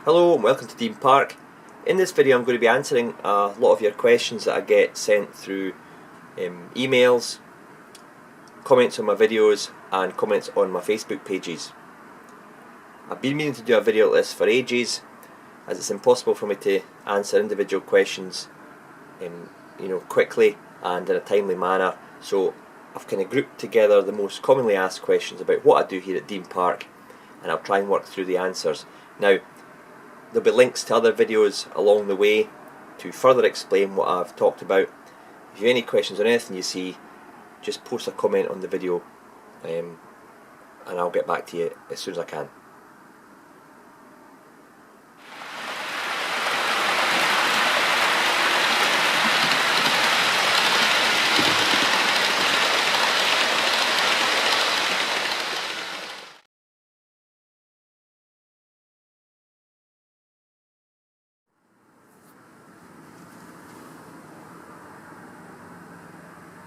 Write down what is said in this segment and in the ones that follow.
Hello and welcome to Dean Park. In this video I'm going to be answering a lot of your questions that I get sent through emails, comments on my videos and comments on my Facebook pages. I've been meaning to do a video like this for ages, as it's impossible for me to answer individual questions quickly and in a timely manner, so I've kind of grouped together the most commonly asked questions about what I do here at Dean Park, and I'll try and work through the answers. Now, there'll be links to other videos along the way to further explain what I've talked about. If you have any questions on anything you see, just post a comment on the video and I'll get back to you as soon as I can.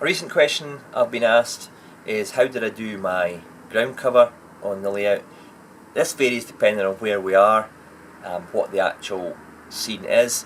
A recent question I've been asked is, how did I do my ground cover on the layout? This varies depending on where we are, what the actual scene is.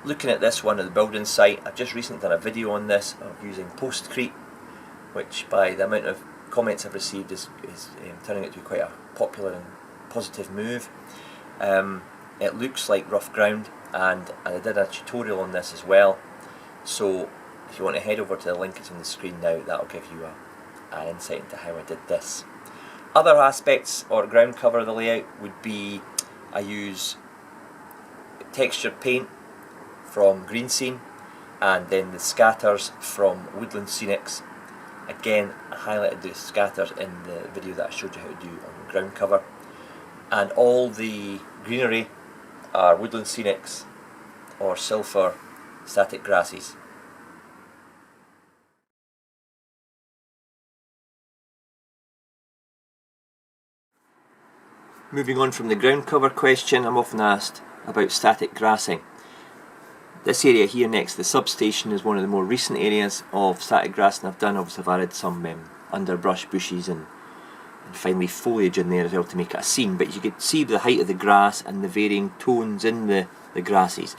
Looking at this one at the building site, I've just recently done a video on this of using Postcrete, which by the amount of comments I've received is turning out to be quite a popular and positive move. It looks like rough ground, and I did a tutorial on this as well, so if you want to head over to the link that's on the screen now, that'll give you an insight into how I did this. Other aspects or ground cover of the layout would be, I use textured paint from Green Scene and then the scatters from Woodland Scenics. Again, I highlighted the scatters in the video that I showed you how to do on ground cover. And all the greenery are Woodland Scenics or Silpher static grasses. Moving on from the ground cover question, I'm often asked about static grassing. This area here next to the substation is one of the more recent areas of static grassing I've done. Obviously I've added some underbrush bushes and fine leaf foliage in there as well to make it a scene, but you can see the height of the grass and the varying tones in the grasses.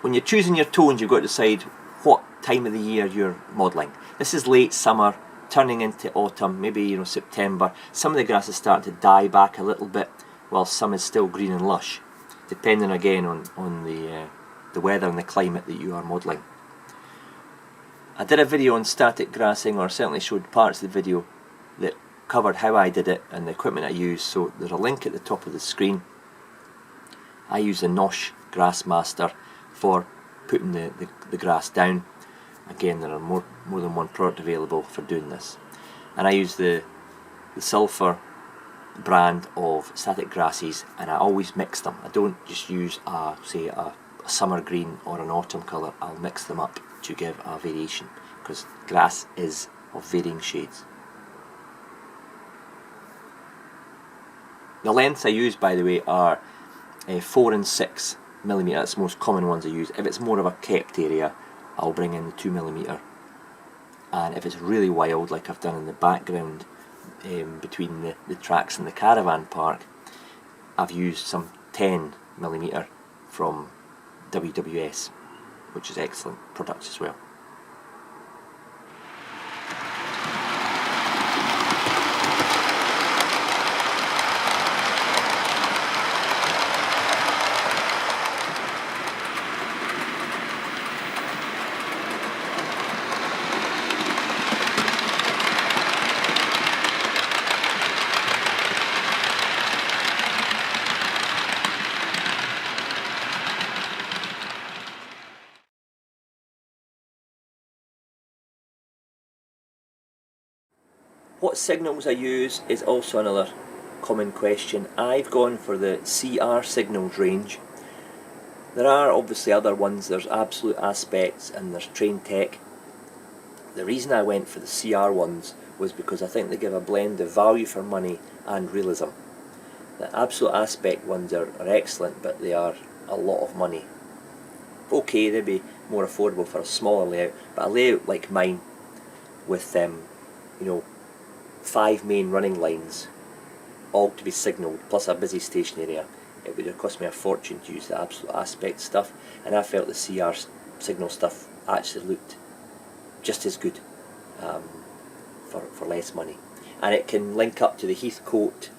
When you're choosing your tones, you've got to decide what time of the year you're modelling. This is late summer, turning into autumn, maybe September. Some of the grass is starting to die back a little bit, while some is still green and lush, depending again on the weather and the climate that you are modelling. I did a video on static grassing, or certainly showed parts of the video that covered how I did it and the equipment I used, so there's a link at the top of the screen. I use the Nosh Grassmaster for putting the grass down. Again, there are more than one product available for doing this, and I use the Silpher brand of static grasses, and I always mix them. I don't just use say a summer green or an autumn colour. I'll mix them up to give a variation, because grass is of varying shades. The lengths I use, by the way, are 4 and 6 millimetre. That's the most common ones I use. If it's more of a kept area, I'll bring in the 2mm, and if it's really wild, like I've done in the background between the tracks and the caravan park, I've used some 10mm from WWS, which is excellent products as well. What signals I use is also another common question. I've gone for the CR signals range. There are obviously other ones. There's Absolute Aspects and there's Train Tech. The reason I went for the CR ones was because I think they give a blend of value for money and realism. The Absolute Aspect ones are excellent, but they are a lot of money. Okay, they'd be more affordable for a smaller layout, but a layout like mine with 5 main running lines, all to be signalled, plus a busy station area, it would have cost me a fortune to use the Absolute Aspect stuff, and I felt the CR Signal stuff actually looked just as good for less money. And it can link up to the Heathcote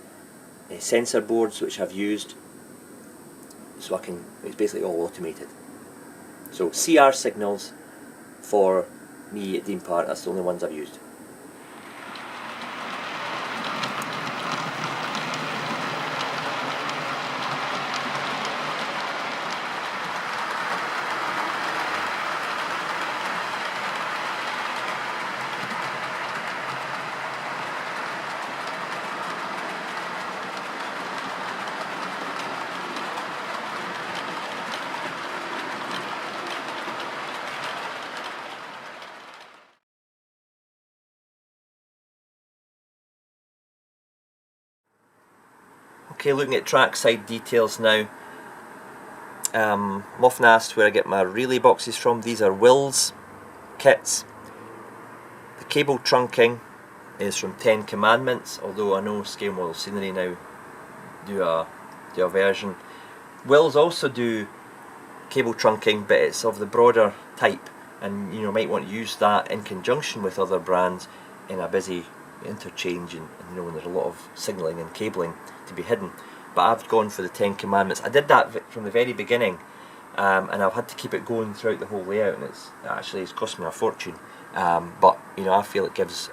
sensor boards, which I've used, so it's basically all automated. So CR Signals for me at Dean Park, that's the only ones I've used. Okay, looking at trackside details now. I'm often asked where I get my relay boxes from. These are Wills kits. The cable trunking is from Ten Commandments, although I know Scale Model Scenery now do a version. Wills also do cable trunking, but it's of the broader type, and you might want to use that in conjunction with other brands in a busy interchange, and when there's a lot of signalling and cabling to be hidden. But I've gone for the Ten Commandments. I did that from the very beginning, and I've had to keep it going throughout the whole layout, and it's cost me a fortune. But I feel it gives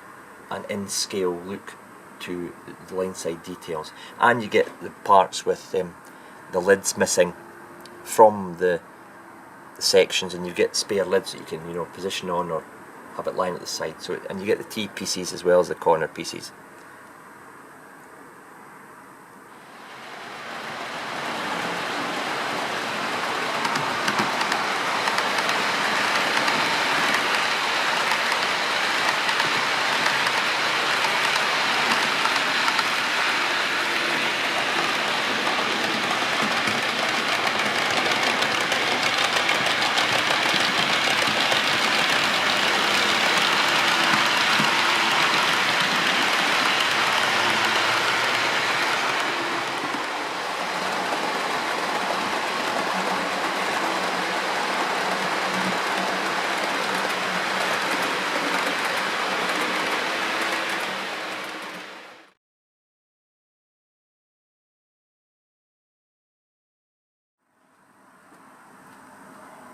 an in-scale look to the line side details, and you get the parts with the lids missing from the sections, and you get spare lids that you can position on or have it lying at the side. And you get the T pieces as well as the corner pieces.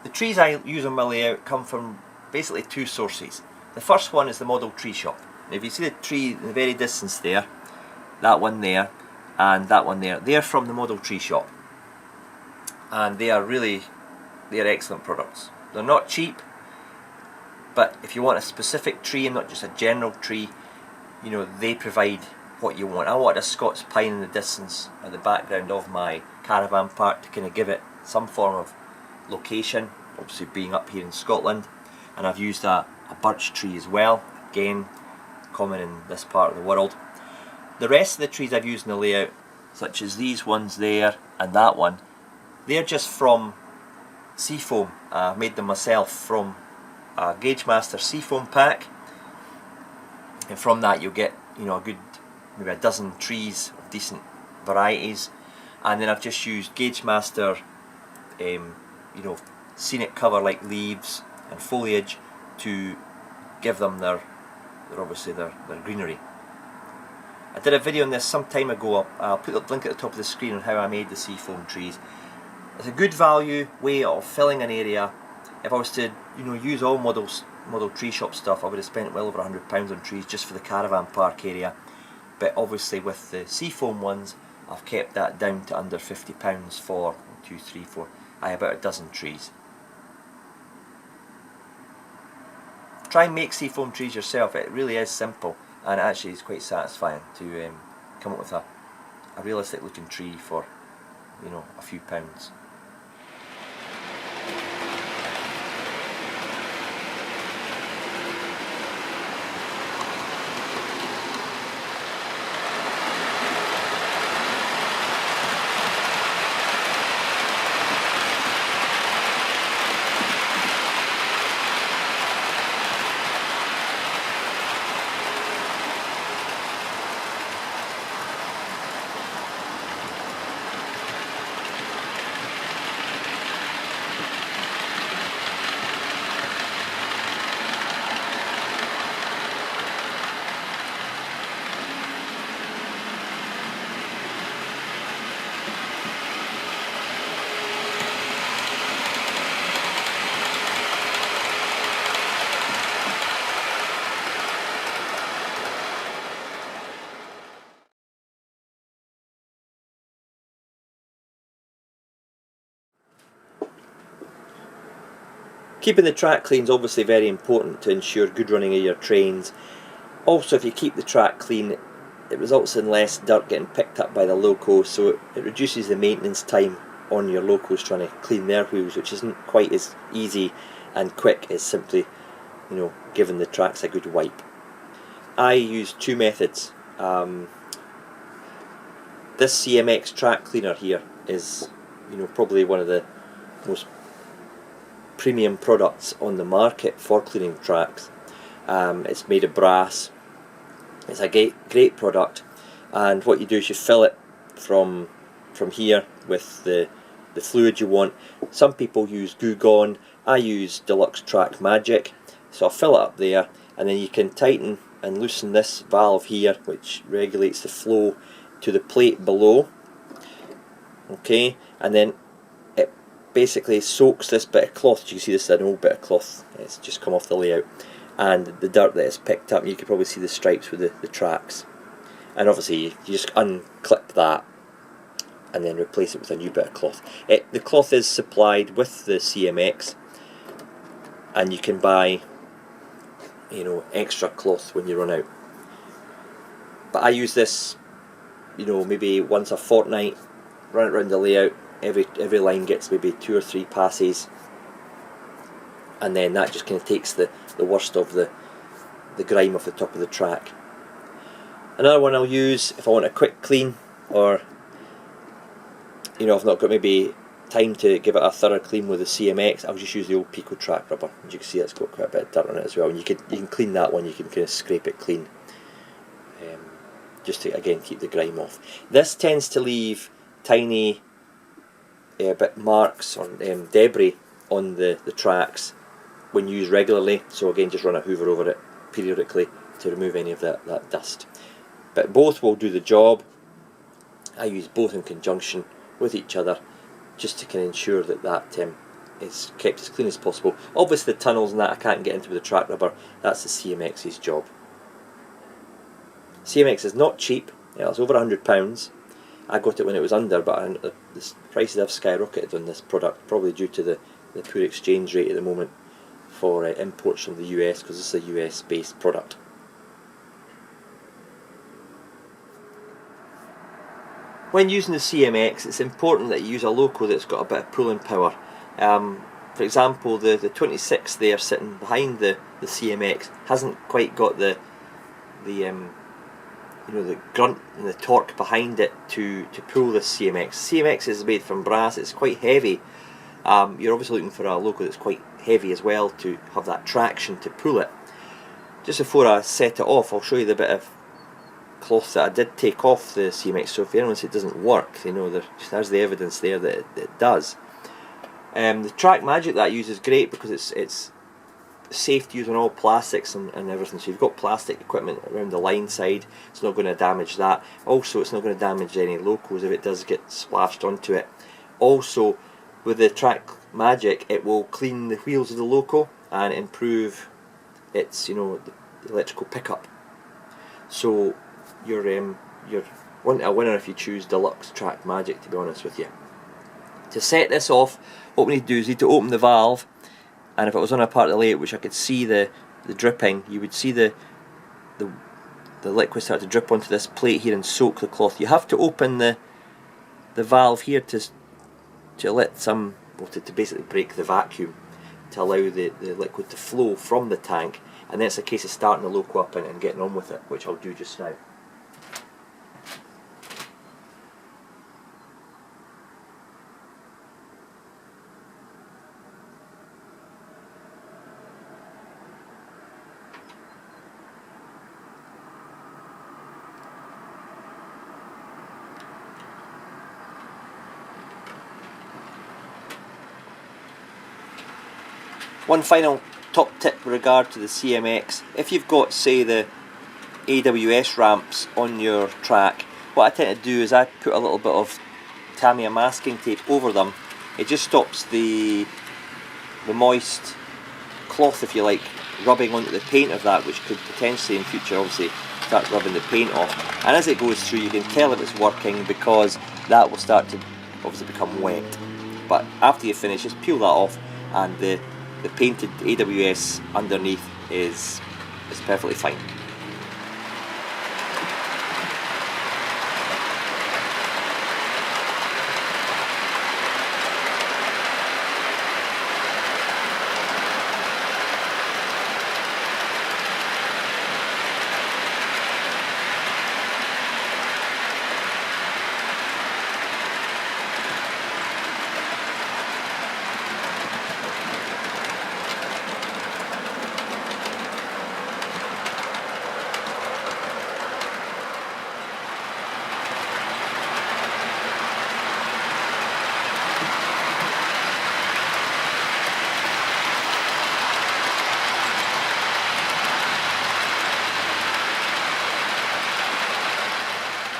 The trees I use on my layout come from basically two sources. The first one is the Model Tree Shop. Now if you see the tree in the very distance there, that one there, and that one there, they're from the Model Tree Shop. And they're excellent products. They're not cheap, but if you want a specific tree and not just a general tree, they provide what you want. I wanted a Scots pine in the distance at the background of my caravan park to kind of give it some form of location, obviously being up here in Scotland, and I've used a birch tree as well, again common in this part of the world. The rest of the trees I've used in the layout, such as these ones there and that one, they're just from Seafoam. I've made them myself from a Gagemaster Seafoam pack, and from that you'll get a good maybe a dozen trees of decent varieties, and then I've just used Gagemaster scenic cover like leaves and foliage to give them their greenery. I did a video on this some time ago. I'll put the link at the top of the screen on how I made the Seafoam trees. It's a good value way of filling an area. If I was to use all Model Tree Shop stuff, I would have spent well over £100 on trees just for the caravan park area. But obviously with the Seafoam ones, I've kept that down to under £50 for 2, 3, 4, about a dozen trees. Try and make Seafoam trees yourself. It really is simple, and actually it's quite satisfying to come up with a realistic looking tree for a few pounds. Keeping the track clean is obviously very important to ensure good running of your trains. Also, if you keep the track clean, it results in less dirt getting picked up by the loco, so it reduces the maintenance time on your locos trying to clean their wheels, which isn't quite as easy and quick as simply, giving the tracks a good wipe. I use two methods. This CMX track cleaner here is, probably one of the most premium products on the market for cleaning tracks. It's made of brass. It's a great product, and what you do is you fill it from here with the fluid you want. Some people use Goo Gone. I use Deluxe Track Magic, so I'll fill it up there, and then you can tighten and loosen this valve here, which regulates the flow to the plate below. Okay, and then it basically soaks this bit of cloth. You can see this is an old bit of cloth, it's just come off the layout, and the dirt that is picked up. You can probably see the stripes with the tracks, and obviously you just unclip that and then replace it with a new bit of cloth. The cloth is supplied with the CMX, and you can buy extra cloth when you run out. But I use this maybe once a fortnight, run it around the layout. Every line gets maybe 2 or 3 passes, and then that just kind of takes the worst of the grime off the top of the track. Another one I'll use if I want a quick clean, or I've not got maybe time to give it a thorough clean with the CMX, I'll just use the old Pico track rubber. As you can see, it's got quite a bit of dirt on it as well, and you can clean that one. You can kind of scrape it clean, just to again keep the grime off. This tends to leave tiny bit marks or debris on the tracks when used regularly, so again just run a hoover over it periodically to remove any of that dust. But both will do the job. I use both in conjunction with each other, just to kind of ensure that is kept as clean as possible. Obviously the tunnels and that I can't get into with the track rubber. That's the CMX's job. CMX is not cheap. It's over £100. I got it when it was under, but the prices have skyrocketed on this product, probably due to the poor exchange rate at the moment for imports from the US, because this is a US based product. When using the CMX, it's important that you use a loco that's got a bit of pulling power. For example, the 26 there sitting behind the CMX hasn't quite got the grunt and the torque behind it to pull this CMX. CMX is made from brass. It's quite heavy. You're obviously looking for a loco that's quite heavy as well to have that traction to pull it. Just before I set it off, I'll show you the bit of cloth that I did take off the CMX, so if anyone says it doesn't work, there's the evidence there that it does. The Track Magic that I use is great because it's safe to use on all plastics and everything. So you've got plastic equipment around the line side, it's not going to damage that. Also, it's not going to damage any locos if it does get splashed onto it. Also, with the Track Magic, it will clean the wheels of the loco and improve its the electrical pickup. So you're a winner if you choose Deluxe Track Magic, to be honest with you. To set this off, what we need to do is to open the valve, and if it was on a part of the layout which I could see the dripping, you would see the liquid start to drip onto this plate here and soak the cloth. You have to open the valve here to let to basically break the vacuum, to allow the liquid to flow from the tank, and then it's a case of starting the loco up and getting on with it, which I'll do just now. One final top tip with regard to the CMX: if you've got, say, the AWS ramps on your track, what I tend to do is I put a little bit of Tamiya masking tape over them. It just stops the moist cloth, if you like, rubbing onto the paint of that, which could potentially in future obviously start rubbing the paint off. And as it goes through, you can tell if it's working because that will start to obviously become wet. But after you finish, just peel that off, and the the painted AWS underneath is perfectly fine.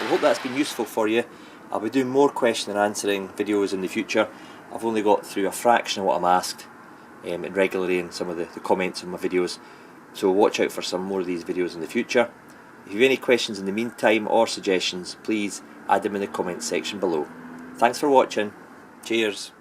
I hope that's been useful for you. I'll be doing more question and answering videos in the future. I've only got through a fraction of what I'm asked regularly in some of the comments on my videos, so watch out for some more of these videos in the future. If you have any questions in the meantime or suggestions, please add them in the comments section below. Thanks for watching. Cheers.